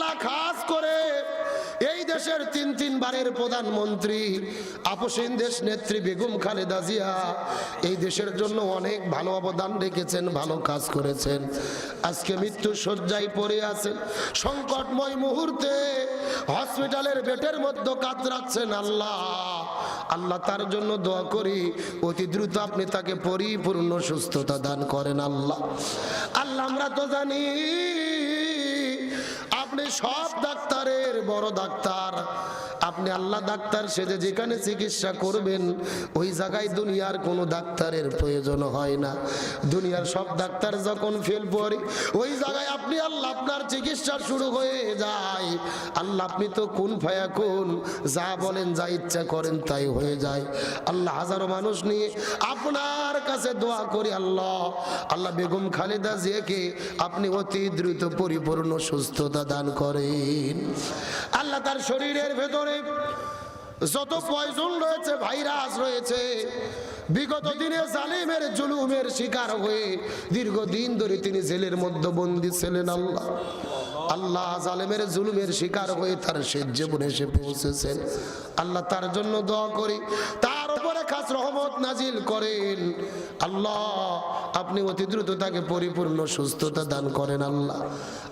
আল্লাহ খাস করে এই দেশের তিনবারের প্রধানমন্ত্রী আপসহীন দেশ নেত্রী বেগম খালেদা জিয়া এই দেশের জন্য অনেক ভালো অবদান রেখেছেন, ভালো কাজ করেছেন। আজকে মৃত্যু শয্যায় পড়ে আছেন, সংকটময় মুহূর্তে হসপিটালের বেডের মধ্যে কাতরাচ্ছেন। আল্লাহ তার জন্য দোয়া করি, অতি দ্রুত আপনি তাকে পরিপূর্ণ সুস্থতা দান করেন। আল্লাহ আমরা তো জানি আপনি সব ডাক্তারের বড় ডাক্তার। আপনি আল্লাহ ডাক্তার সেজে যেখানে চিকিৎসা করবেন ওই জায়গায় দুনিয়ার কোনো ডাক্তারের প্রয়োজন হয় না। দুনিয়ার সব ডাক্তার যখন ফেল পড়ে ওই জায়গায় আপনি আল্লাহ আপনার চিকিৎসা শুরু হয়ে যায়। আল্লাহ আপনি তো কুন ফায়াকুন, যা বলেন যা ইচ্ছা করেন তাই হয়ে যায়। আল্লাহ হাজারো মানুষ নিয়ে আপনার কাছে দোয়া করি, আল্লাহ বেগম খালেদা জিয়াকে আপনি অতি দ্রুত পরিপূর্ণ সুস্থতা দান করেন। আল্লাহ তার শরীরের ভেতরে যত পয়জন রয়েছে, ভাইরাস রয়েছে, বিগত দিনে জালিমের জুলুমের শিকার হয়ে দীর্ঘদিন ধরে তিনি জেলের মধ্যে বন্দী ছিলেন। আল্লাহ জালিমের জুলুমের শিকার হয়ে তার শেষ জীবনে এসে পৌঁছেছেন। আল্লাহ তার জন্য দোয়া করি, তার উপরে খাস রহমত নাজিল করেন। আল্লাহ আপনি অতি দ্রুত তাকে পরিপূর্ণ সুস্থতা দান করেন।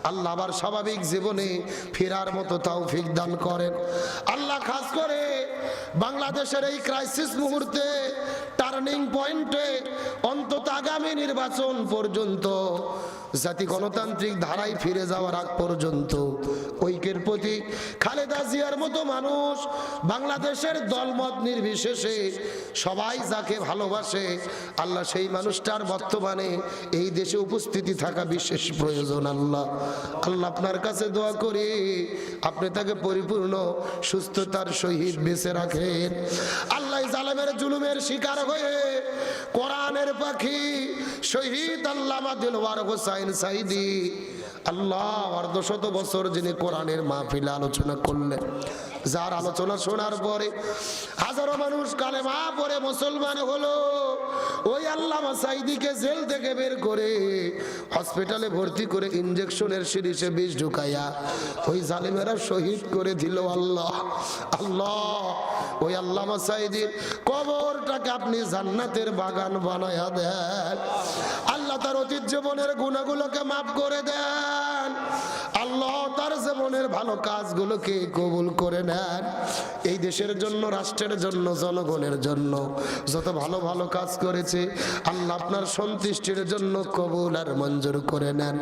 আল্লাহ আবার স্বাভাবিক জীবনে ফেরার মতো তৌফিক দান করেন। আল্লাহ খাস করে বাংলাদেশের এই ক্রাইসিস মুহূর্তে, টার্নিং পয়েন্টে, অন্তত আগামী নির্বাচন পর্যন্ত জাতি গণতান্ত্রিক ধারায় ফিরে যাওয়ার আগ পর্যন্ত ঐক্যের প্রতি খালেদা জিয়ার মতো মানুষ বাংলাদেশের দলমত নির্বিশেষে সবাই যাকে ভালোবাসে, আল্লাহ সেই মানুষটার বর্তমানে এই দেশে উপস্থিতি থাকা বিশেষ প্রয়োজন। আল্লাহ আপনার কাছে দোয়া করি আপনি তাকে পরিপূর্ণ সুস্থতার সহিত বেঁচে রাখেন। আল্লাহ জালেমের জুলুমের শিকার হয়ে কোরআনের পাখি শহীদ আল্লামা দিলওয়ার হোসাইন সাইদি অর্ধশত বছর যিনি কোরআনের মাহফিলে আলোচনা করলেন, যার আলোচনা শোনার পরে হাজারো মানুষ কালেমা পড়ে মুসলমান হলো, ওই আল্লামা সাইদিকে জেল থেকে বের করে হসপিটালে ভর্তি করে ইনজেকশনের সিরিজে বিষ ঢুকাইয়া ওই জালিমেরা শহীদ করে দিল। আল্লাহ ওই আল্লামা সাইদির কবরটাকে আপনি জান্নাতের বাগান বানায়া দেন। আল্লাহ তার অতীত জীবনের গুনাহগুলোকে মাফ করে দেন। আল্লাহ তার জীবনের ভালো কাজগুলোকে কবুল করে নেন। এই দেশের জন্য, রাষ্ট্রের জন্য, জনগণের জন্য যত ভালো ভালো কাজ করেছে আল্লাহ আপনার সন্তুষ্টির জন্য কবুল আর মঞ্জুর করে নেন।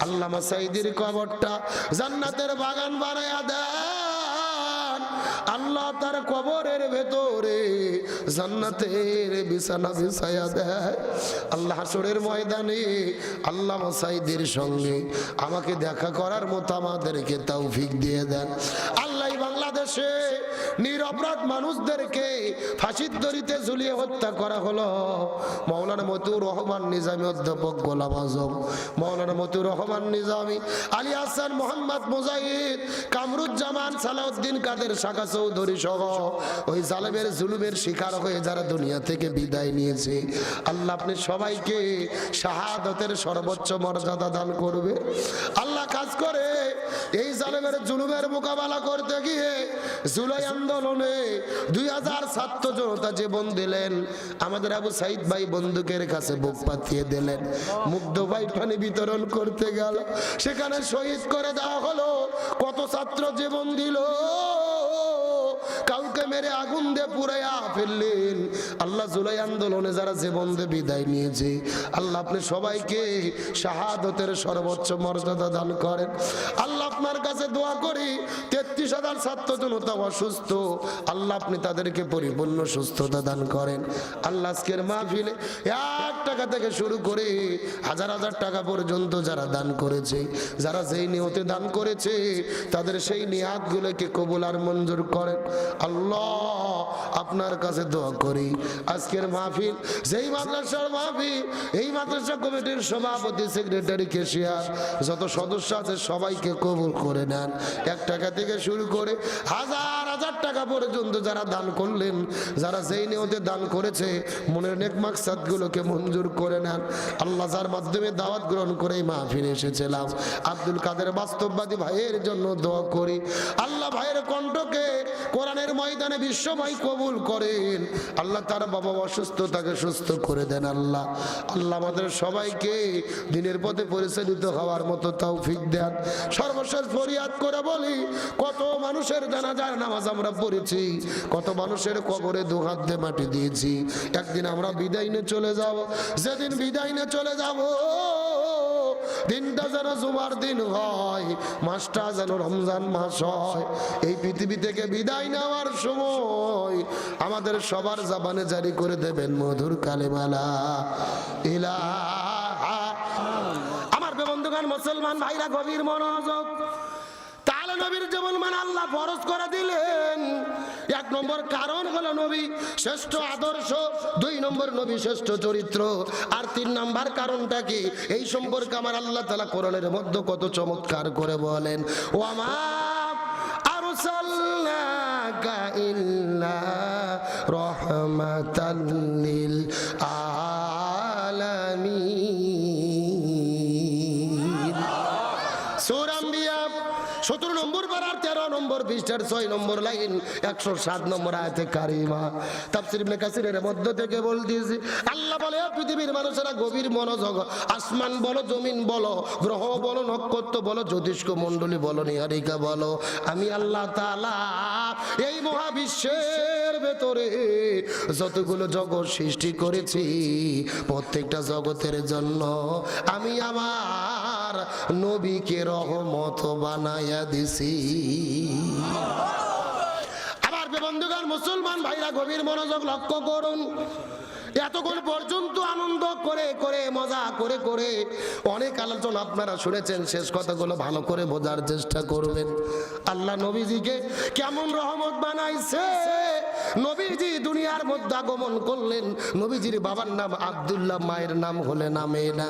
আল্লামা সাইদির কবরটা জান্নাতের বাগান বানায়া দেন। আল্লাহ তার কবরের ভেতরে জান্নাতের বিছানা বিছায়া দেয়। আল্লাহ হাসরের ময়দানে আল্লামা সাইদির সঙ্গে আমাকে দেখা করার মতো আমাদেরকে তৌফিক দিয়ে দেন। আল্লাহ বাংলাদেশে নিরপরাধ মানুষদেরকে ফাঁসির দড়িতে ঝুলিয়ে হত্যা করা হলো। মাওলানা মতিউর রহমান নিজামী, অধ্যাপক গোলাম আজম, মাওলানা মতিউর রহমান নিজামী, আলী হাসান, মোহাম্মদ মুজাহিদ, কামরুজ্জামান, সালাউদ্দিন কাদের, শাখা চৌধুরী সহ ওই জালেমের জুলুমের শিকার হয়ে যারা দুনিয়া থেকে বিদায় নিয়েছে, আল্লাহ আপনি সবাইকে শাহাদাতের সর্বোচ্চ মর্যাদা দান করবে। আল্লাহ কাজ করে এই জালেমের জুলুমের মোকাবেলা করতে গিয়ে জুলাই আন্দোলনে 2000 ছাত্র জনতা জীবন দিলেন। আমাদের আবু সাইদ ভাই বন্দুকের কাছে বুক পাতিয়ে দিলেন, মুগ্ধ ভাই পানি বিতরণ করতে গেল, সেখানে শহীদ করে দেওয়া হলো। কত ছাত্র জীবন দিল, কাউকে মেরে আগুন দিয়ে পুরাইয়া ফেললেন। আল্লাহ জুলাই আন্দোলনে যারা জীবন দিয়ে বিদায় নিয়েছে, আল্লাহ আপনি সবাইকে শাহাদতের সর্বোচ্চ মর্যাদা দান করেন। আল্লাহ আপনার কাছে দোয়া করি 33,000 ছাত্র জনতা অসুস্থ, আল্লাহ আপনি তাদেরকে পরিপূর্ণ সুস্থতা দান করেন। আল্লাহ আজকের মাহফিলে 1 টাকা থেকে শুরু করে হাজার হাজার টাকা পর্যন্ত যারা দান করেছে, যারা যেই নিয়তে দান করেছে, তাদের সেই নিয়াতগুলোকে কবুল আর মঞ্জুর করেন। আল্লাহ আপনার কাছে দোয়া করি আজকের মাহফিল যেই মাদ্রাসার মাহফিল, এই মাদ্রাসা কমিটির সভাপতি, সেক্রেটারি, ক্যাশিয়ার, যত সদস্য আছে সবাইকে কবুল করে নেন। 1 টাকা থেকে শুরু করে হাজার হাজার টাকা পর্যন্ত যারা দান করলেন, যারা যেই নিয়তে দান করেছে, মনের নেক মাকসাদ গুলোকে মঞ্জুর করে নেন। আল্লাহ যার মাধ্যমে দাওয়াত গ্রহণ করে এই মাহফিলে এসেছিলাম, আব্দুল কাদের বাস্তববাদী ভাইয়ের জন্য দোয়া করি। আল্লাহ ভাইয়ের কণ্ঠকে কোরআনের ময়দানে বিশ্বময় কবুল করেন। আল্লাহ তার বাবা অসুস্থ, তাকে সুস্থ করে দেন। আল্লাহ আমাদের সবাইকে দিনের পথে পরিচালিত হওয়ার মতো তৌফিক দেন। সর্বশেষ ফরিয়াদ করে বলি, কত মানুষের জানাজার নামাজ আমরা পড়েছি, কত মানুষের কবরে দুহাত দিয়ে মাটি দিয়েছি। একদিন আমরা বিদায় নিয়ে চলে যাব। যেদিন বিদায় নিয়ে চলে যাব, দিনটা যেন জুমার দিন হয়, মাসটা যেন রমজান মাস হয়। এই পৃথিবী থেকে বিদায় নেওয়ার সময় আমাদের সবার জবানে জারি করে দেবেন মধুর কালেমা লা ইলাহা। আমার বন্ধুগণ, মুসলমান ভাইরা, গভীর মনোযোগ। তাহলে নবীর যেমন মানে আল্লাহ ফরজ করে দিলেন, 1 নম্বর কারণ হলো নবী শ্রেষ্ঠ আদর্শ, 2 নম্বর নবী শ্রেষ্ঠ চরিত্র, আর 3 নম্বর কারণটা কি, এই সম্পর্কে আমার আল্লাহ তাআলা কোরআনের মধ্যে কত চমৎকার করে বলেন, ওয়া মা আরসালনাকা ইল্লা রাহমাতাল লিল আলামিন। সূরা আম্বিয়া 17 নম্বর পারার 13 নম্বর পৃষ্ঠার 6 নম্বর লাইন, 107 নম্বর আয়াতে কারিমা। তাফসীর ইবনে কাসিরের মধ্য থেকে বলতেছি, আল্লাহ বলে, পৃথিবীর মানুষেরা গভীর মনোযোগ, আসমান বলো, জমিন বলো, গ্রহ বলো, নক্ষত্র বলো, জ্যোতিষ্ক মণ্ডলী বলো, নিহারিকা বলো, আমি আল্লাহ তাআলা এই মহাবিশ্বের ভেতরে যতগুলো জগৎ সৃষ্টি করেছি, প্রত্যেকটা জগতের জন্য আমি আমার নবীকে রহমত বানায়া দিছি। আবার বন্ধুগণ, মুসলমান ভাইরা, গভীর মনোযোগ লক্ষ্য করুন। এতক্ষণ পর্যন্ত আনন্দ করে করে, মজা করে করে অনেক আলোচনা আপনারা শুনেছেন। শেষ কথাগুলো ভালো করে বোঝার চেষ্টা করবেন। আল্লাহ নবীজিকে কেমন রহমত বানাইছে। নবীজি দুনিয়ার মধ্যে আগমন করলেন। নবীজির বাবার নাম আব্দুল্লাহ, মায়ের নাম হলে আমেনা।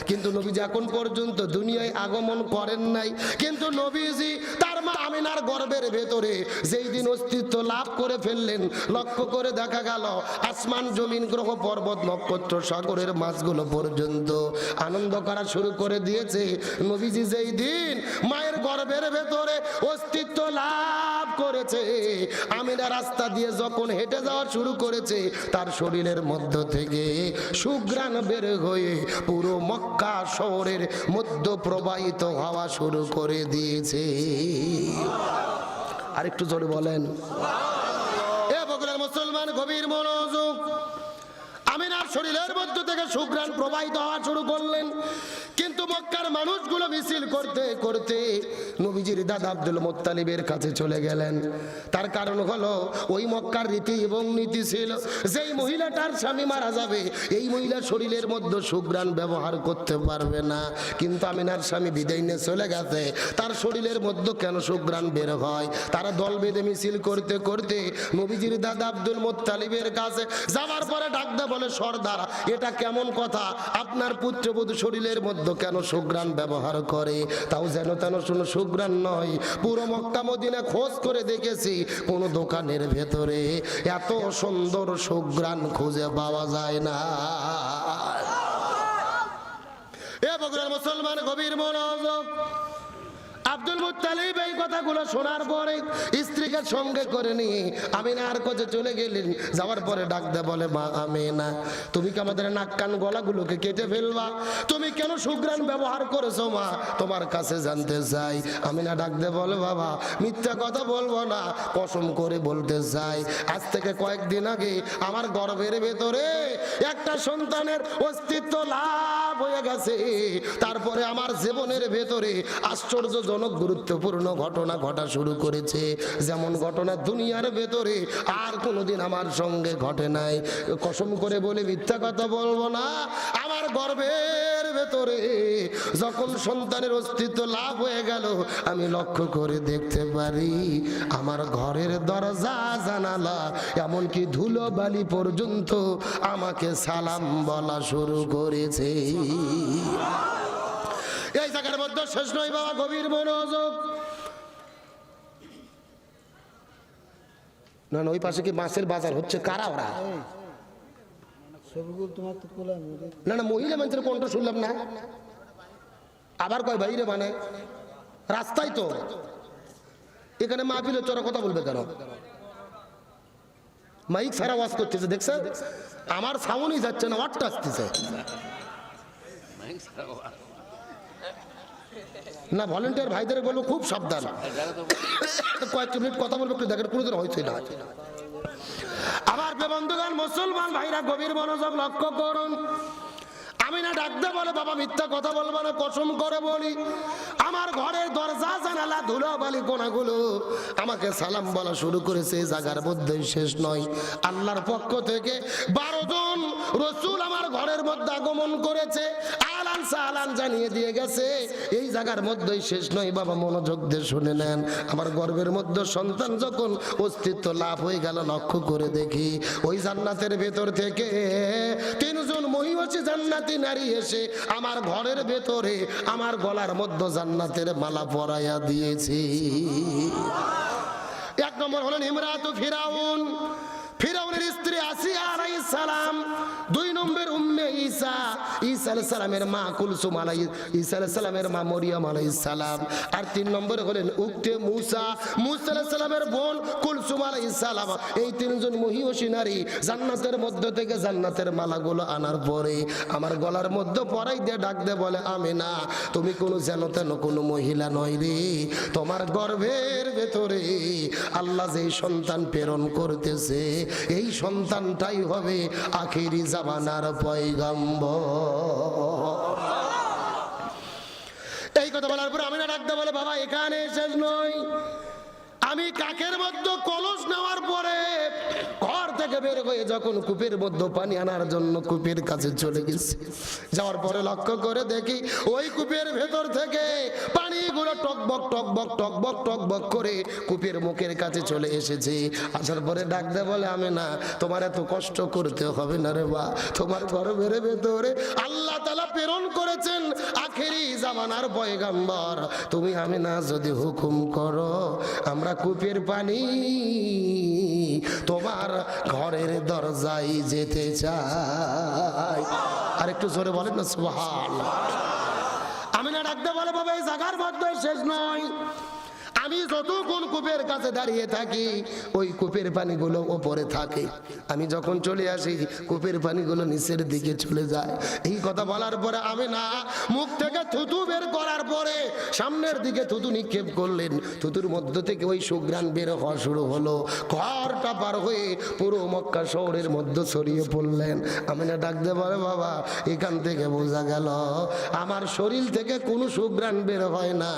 কিন্তু নবীজি এখন পর্যন্ত দুনিয়ায় আগমন করেন নাই। কিন্তু নবীজি তার মা আমেনার গর্ভের ভেতরে যেই দিন অস্তিত্ব লাভ করে ফেললেন, লক্ষ্য করে দেখা গেল আসমান, জমিন, গ্রহ, পর্বত, নক্ষত্র, সাগরের মাছগুলো পর্যন্ত আনন্দ করা শুরু করে দিয়েছে। নবীজি যেই দিন মায়ের গর্ভের ভেতরে অস্তিত্ব লাভ করেছে, আমিনা রাস্তা দিয়ে যখন হেঁটে যাওয়া শুরু করেছে, তার শরীরের মধ্য থেকে সুঘ্রাণ বের হয়ে পুরো মক্কা শহরের মধ্যে প্রবাহিত হওয়া শুরু করে দিয়েছে। আরেকটু জোরে বলেন। এ বগুড়ার মুসলমান, গভীর মনোযোগ। আমিনার শরীরের মধ্য থেকে সুঘ্রাণ প্রবাহিত হওয়া শুরু করলেন। কিন্তু মক্কার মানুষগুলো মিছিল করতে করতে নবীজির দাদা আব্দুল মুত্তালিবের কাছে চলে গেলেন। তার কারণ হলো, ওই মক্কার রীতি এবং নীতি ছিল, যেই মহিলাটার স্বামী মারা যাবে, এই মহিলা শরীরের মধ্যে সুঘ্রাণ ব্যবহার করতে পারবে না। কিন্তু আমিনার স্বামী বিদায় নিয়ে চলে গেছে, তার শরীরের মধ্যে কেন সুঘ্রাণ বের হয়? তারা দল বেঁধে মিছিল করতে করতে নবীজির দাদা আব্দুল মুত্তালিবের কাছে যাওয়ার পরে ডাকতে বলে, সর্দার, এটা কেমন কথা? আপনার পুত্রবধূ শরীরের মধ্যে কেন সুঘ্রাণ ব্যবহার করে? তাও যেন তেন শুনো সুঘ্রাণ নয়। পুরো মক্কা মদিনা খোঁজ করে দেখেছি, কোন দোকানের ভেতরে এত সুন্দর সুঘ্রাণ খুঁজে পাওয়া যায় না। এ বগুড়ার মুসলমান, গভীর মনোযোগ। আব্দুল মুত্তালিব এই কথাগুলো শোনার পরে স্ত্রীকে সঙ্গে করে নিয়ে আমিনার কাছে চলে গেলেন। যাওয়ার পরে ডাক দে বলে, মা আমিনা, তুমি কি আমাদের নাক কান গলাগুলোকে কেটে ফেলবা? তুমি কেন সুঘ্রাণ ব্যবহার করেছো মা? তোমার কাছে জানতে চাই। আমিনা ডাক দে বলে, বাবা, মিথ্যা কথা বলবো না, কসম করে বলতে চাই, আজ থেকে কয়েকদিন আগে আমার গর্ভের ভেতরে একটা সন্তানের অস্তিত্ব লাভ হয়ে গেছে। তারপরে আমার জীবনের ভেতরে আশ্চর্যজনক গুরুত্বপূর্ণ ঘটনা ঘটা শুরু করেছে, যেমন ঘটনা দুনিয়ার ভেতরে আর কোনোদিন আমার সঙ্গে ঘটে নাই। কসম করে বলে মিথ্যা কথা বলবো না, আমার গর্ভের ভেতরে যখন সন্তানের অস্তিত্ব লাভ হয়ে গেল, আমি লক্ষ্য করে দেখতে পারি আমার ঘরের দরজা জানালা এমনকি ধুলো বালি পর্যন্ত আমাকে সালাম বলা শুরু করেছে। এই জায়গার মধ্যে শেষ নয় বাবা, গভীর মনোযোগ। না না, ওই পাশে কি মাছের বাজার হচ্ছে? কারা ওরা? না না, মহিলা মানুষের কণ্ঠ শুনলাম না। আবার কয় ভাই রে, মানে রাস্তায় তো এখানে মাহফিলে চোরা কথা বলবে কেন? মাইক ছাড়া ওয়াজ করতেছে, দেখছেন? আমার সাউন্ডই যাচ্ছে না, ওয়াটটা আসতেছে না। ভলেন্টিয়ার ভাইদের বলবো খুব সাবধান, কয়েকটি মিনিট কথা বলবো, একটু দেখেন কোনোদিন হয়েছে না। আবার বন্ধুগণ, মুসলমান ভাইরা গভীর মনোযোগ লক্ষ্য করুন। আমি না ডাকতে বলে বাবা মিথ্যা কথা বলবো না, কসম করে বলি আমার ঘরের দরজা জানালা ধুলো বালি কোনাগুলো আমাকে সালাম বলা শুরু করেছে। এই জায়গার মধ্যে শেষ নয়, আল্লাহর পক্ষ থেকে 12 জন রাসূল আমার ঘরের মধ্যে আগমন করেছে, আলান সালান জানিয়ে দিয়ে গেছে। এই জায়গার মধ্যেই শেষ নয় বাবা, মনোযোগ দিয়ে শুনে নেন। আমার গর্ভের মধ্যে সন্তান যখন অস্তিত্ব লাভ হয়ে গেল, লক্ষ্য করে দেখি ওই জান্নাতের ভেতর থেকে 3 জন মহিষী জান্নাতি নারী এসে আমার ঘরের ভেতরে আমার গলার মধ্যে জান্নাতের মালা পরাইয়া দিয়েছি। 1 নম্বর হলেন ইমরাতু ফিরাউন, ফিরাউনের স্ত্রী আসিয়া আলাইহিস সালাম। 2 নম্বর উম্মে ঈসা, ঈসা আলাইহিস সালামের মা কুলসুম ঈসা আলাইহিস সালামের মা মরিয়ম আলাইহিস সালাম। আর 3 নম্বর হলেন উক্তে মুসা, মুসা আলাইহিস সালামের বোন কুলসুম আলাইহিস সালাম। এই 3 জন মহিষী নারী জান্নাতের মধ্য থেকে জান্নাতের মালাগুলো আনার পরে আমার গলার মধ্যে পরাই দিয়ে ডাক দে বলে, আমিনা তুমি কোনো যেন তেন কোনো মহিলা নয় রে, তোমার গর্ভের ভেতরে আল্লাহ যেই সন্তান প্রেরণ করতেছে এই সন্তানটাই হবে আখিরি জামানার পয়গম্বর। এই কথা বলার পর আমিনা ডাকতে বলে, বাবা এখানে শেষ নয়, আমি কাকের মধ্যে কলস নেওয়ার পরে ঘর থেকে বের হয়ে যখন কূপের মধ্যে পানি আনার জন্য কূপের কাছে চলে গেছি, যাওয়ার পরে লক্ষ্য করে দেখি ওই কূপের ভেতর থেকে পানিগুলো টকবক টকবক টকবক টকবক করে কূপের মুখের কাছে চলে এসেছে। আসার পরে ডাকতে বলে, আমি না তোমার এত কষ্ট করতে হবে না রে বা, তোমার গর্ভের ভেতরে আল্লাহ তাআলা প্রেরণ করেছেন আখেরি জামানার পয়গম্বর। তুমি আমি না যদি হুকুম করো আমরা কূপের পানি তোমার ঘরের দরজায় যেতে চাই। আর একটু জোরে বলেন না সুবহানাল্লাহ। আমি না ডাকতে বলে, বাবা এই জায়গার মধ্যে শেষ নয়, আমি যতক্ষণ কূপের কাছে দাঁড়িয়ে থাকি ওই কূপের পানিগুলো ওপরে থাকে, আমি যখন চলে আসি কূপের পানিগুলো নিচের দিকে চলে যায়। এই কথা বলার পরে আমি না মুখ থেকে থুতু বের করার পরে সামনের দিকে থুতু নিক্ষেপ করলেন, থুতুর মধ্য থেকে ওই সুঘ্রাণ বের হওয়া শুরু হলো, ঘরটা পার হয়ে পুরো মক্কা শহরের মধ্যে ছড়িয়ে পড়লেন। আমি না ডাকতে পারে, বাবা এখান থেকে বোঝা গেল আমার শরীর থেকে কোনো সুঘ্রাণ বের হয় না,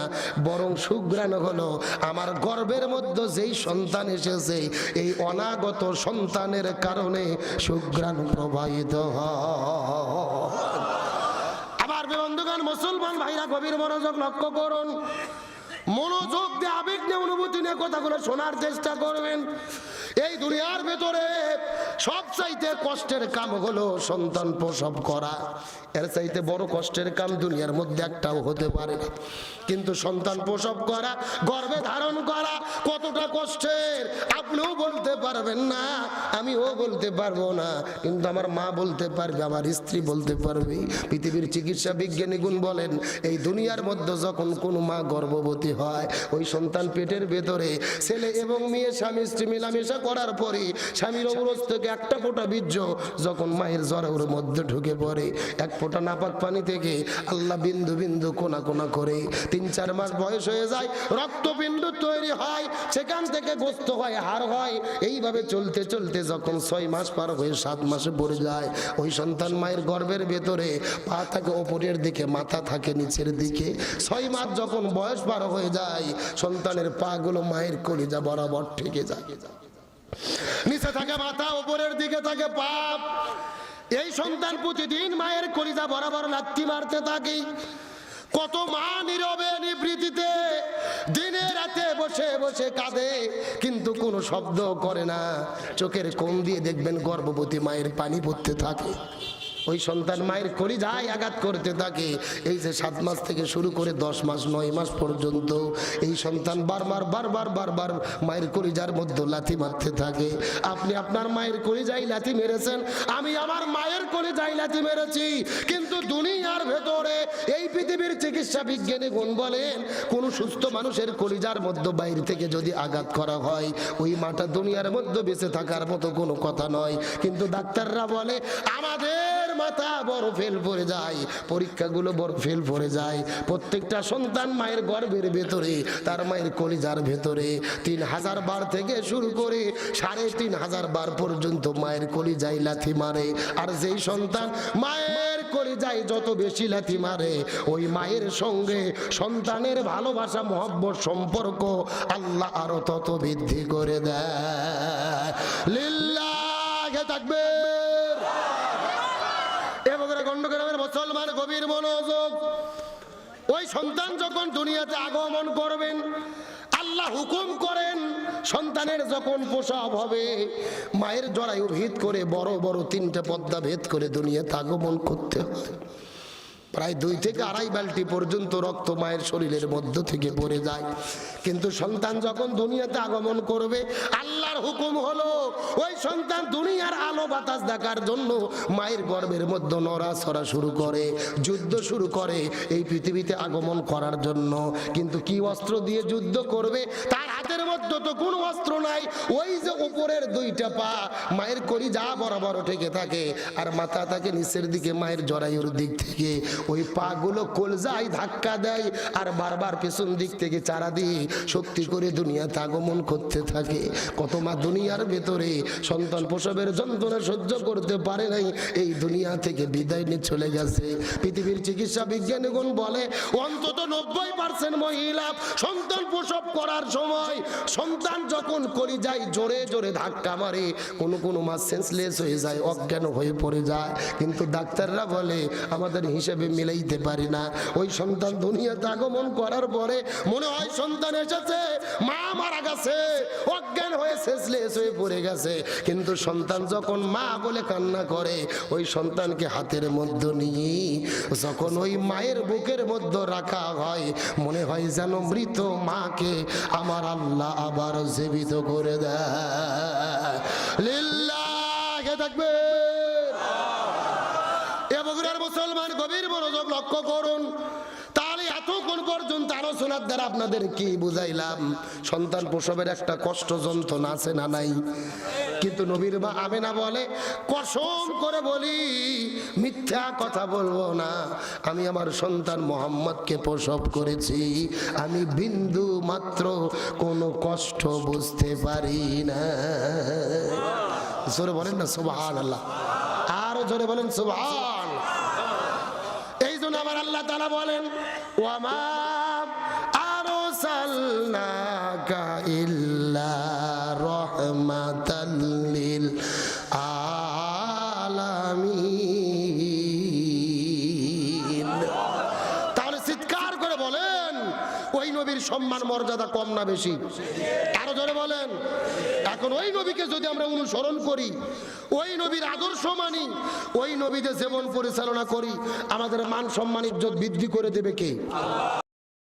বরং সুঘ্রাণ হলো আমার গর্ভের মধ্যে যেই সন্তান এসেছে এই অনাগত সন্তানের কারণে সুঘ্রাণ প্রবাহিত হয়। আবার বন্ধুগণ মুসলমান ভাইরা গভীর মনোযোগ লক্ষ্য করুন, মনোযোগ দিয়ে আবেগ নিয়ে অনুভূতি নিয়ে কথাগুলো শোনার চেষ্টা করবেন। এই দুনিয়ার ভেতরে সবচাইতে কষ্টের কাম হলো সন্তান প্রসব করা, এর চাইতে বড় কষ্টের কাম দুনিয়ার মধ্যে একটাও হতে পারে না। কিন্তু সন্তান প্রসব করা, গর্ভে ধারণ করা কতটা কষ্টের আপনিও বলতে পারবেন না, আমিও বলতে পারবো না, কিন্তু আমার মা বলতে পারবে, আমার স্ত্রী বলতে পারবে। পৃথিবীর চিকিৎসা বিজ্ঞানীগুণ বলেন এই দুনিয়ার মধ্যে যখন কোনো মা গর্ভবতী হয় ওই সন্তান পেটের ভেতরে ছেলে এবং মেয়ে স্বামী স্ত্রী মেলামেশা করার পরে স্বামীর অবরোধ থেকে একটা ফোঁটা বীর্য যখন মায়ের জরায়ুর মধ্যে ঢুকে পড়ে, এক ফোঁটা নাপাক পানি থেকে আল্লাহ বিন্দু বিন্দু কোনা কোনা করে 3-4 মাস বয়স হয়ে যায়, রক্তপিণ্ড তৈরি হয়, সেখান থেকে গোস্ত হয়, হাড় হয়। এইভাবে চলতে চলতে যখন 6 মাস পার হয়ে 7 মাসে পড়ে যায় ওই সন্তান মায়ের গর্ভের ভেতরে পা থাকে ওপরের দিকে, মাথা থাকে নিচের দিকে। 6 মাস যখন বয়স পার হয়ে যায় সন্তানের পা গুলো মায়ের কলিজা বরাবর ঠেকে যায়, নিচে থাকে মাথা, উপরের দিকে থাকে পা। এই সন্তান প্রতিদিন মায়ের কলিজা বরাবর লাথি মারতে থাকে। কত মা নীরবে নিবৃত্তিতে দিনে রাতে বসে বসে কাঁদে, কিন্তু কোনো শব্দ করে না। চোখের কোণ দিয়ে দেখবেন গর্ভবতী মায়ের পানি পড়তে থাকে। ওই সন্তান মায়ের কলিজায় আঘাত করতে থাকে। এই যে 7 মাস থেকে শুরু করে 10 মাস 9 মাস পর্যন্ত এই সন্তান বারবার মায়ের কলিজার মধ্যে লাথি মারতে থাকে। আপনি আপনার মায়ের কলিজায় লাথি মেরেছেন, আমি আমার মায়ের কলিজায় লাথি মেরেছি। কিন্তু দুনিয়ার ভেতরে এই পৃথিবীর চিকিৎসা বিজ্ঞানী গুণ বলেন, কোন সুস্থ মানুষের কলিজার মধ্যে বাইরে থেকে যদি আঘাত করা হয়, ওই মাটা দুনিয়ার মধ্যে বেঁচে থাকার মতো কোনো কথা নয়। কিন্তু ডাক্তাররা বলে আমাদের মাথা বড় ফেল পড়ে যায়, পরীক্ষাগুলো বড় ফেল পড়ে যায়। প্রত্যেকটা সন্তান মায়ের গর্ভের ভেতরে, তার মায়ের কলিজার ভেতরে 3000 বার থেকে শুরু করে 3500 বার পর্যন্ত মায়ের কলিজায় লাথি মারে। আর যেই সন্তান মায়ের কলিজায় যত বেশি লাথি মারে, ওই মায়ের সঙ্গে সন্তানের ভালোবাসা মহব্বত সম্পর্ক আল্লাহ আরো তত বৃদ্ধি করে দেয়। লিল্লাহি তাকবীর। মুসলমান গভীর মনোযোগ। ওই সন্তান যখন দুনিয়াতে আগমন করবেন, আল্লাহ হুকুম করেন সন্তানের যখন প্রসব হবে, মায়ের জরায়ু ভেদ করে বড় বড় 3টে পর্দা ভেদ করে দুনিয়াতে আগমন করতে হয়। প্রায় 2 থেকে 2.5 বালতি পর্যন্ত রক্ত মায়ের শরীরের মধ্য থেকে পড়ে যায়। কিন্তু সন্তান যখন দুনিয়াতে আগমন করবে, আল্লাহর হুকুম হলো ওই সন্তান দুনিয়ার আলো বাতাস দেখার জন্য মায়ের গর্ভের মধ্যে নড়াচড়া শুরু করে, যুদ্ধ শুরু করে এই পৃথিবীতে আগমন করার জন্য। কিন্তু কি অস্ত্র দিয়ে যুদ্ধ করবে? তার হাতের মধ্যে তো কোনো অস্ত্র নাই। ওই যে উপরের 2টা পা মায়ের কলিজা বরাবর ঠেকে থাকে, আর মাথা থাকে নিচের দিকে মায়ের জরায়ুর দিক থেকে। ওই পাগুলো কলজায় ধাক্কা দেয়, আর বারবার পেছন দিক থেকে চারা দিয়ে শক্তি করে দুনিয়াতে আগমন করতে থাকে। কত মা দুনিয়ার ভেতরে সন্তান প্রসবের যন্ত্রণা সহ্য করতে পারে নাই, এই দুনিয়া থেকে বিদায় নিয়ে চলে গেছে। পৃথিবীর চিকিৎসা বিজ্ঞানীগণ বলে অন্তত 90% মহিলা সন্তান প্রসব করার সময় সন্তান যখন কলিজায় জোরে জোরে ধাক্কা মারে, কোনো মা সেন্সলেস হয়ে যায়, অজ্ঞান হয়ে পড়ে যায়। কিন্তু ডাক্তাররা বলে আমাদের হিসেবে মিলাইতে পারি না। ওই সন্তান দুনিয়াতে আগমন করার পরে মনে হয় সন্তান এসেছে, মা মারা গেছে, অজ্ঞান হয়ে সেন্সলেস হয়ে পড়ে গেছে। কিন্তু সন্তান যখন মা বলে কান্না করে, ওই সন্তানকে হাতের মধ্যে নিয়ে যখন ওই মায়ের বুকের মধ্যে রাখা হয়, মনে হয় যেন মৃত মাকে আমার আল্লাহ আবার জীবিত করে দেয়। লিল্লাহি তাকবীর। এ বগুড়ার মুসলমান গভীর মনোযোগ লক্ষ্য করুন। তাহলে এতক্ষণ পর্যন্ত আলোচনার দ্বারা আপনাদের কি বুঝাইলাম? সন্তান প্রসবের একটা কষ্ট যন্ত্রণা আছে না নাই? কিন্তু নবীর মা আমেনা বলে, কসম করে বলি মিথ্যা কথা বলবো না, আমি আমার সন্তান মোহাম্মদকে প্রসব করেছি, আমি বিন্দু মাত্র কোনো কষ্ট বুঝতে পারি না। জোরে বলেন না সুবহানাল্লাহ, আরো জোরে বলেন সুবহান। এই জন্য আমার আল্লাহ তাআলা বলেন ওয়ামা আরসালনাকা ইল্লা রাহমাতাল লিল আলামিন। তাহলে চিৎকার করে বলেন ওই নবীর সম্মান মর্যাদা কম না বেশি? আরো জোরে বলেন। এখন ওই নবীকে যদি আমরা অনুসরণ করি, ওই নবীর আদর্শ মানি, ওই নবীতে জীবন পরিচালনা করি, আমাদের মান সম্মান ইজ্জত বৃদ্ধি করে দেবে কে?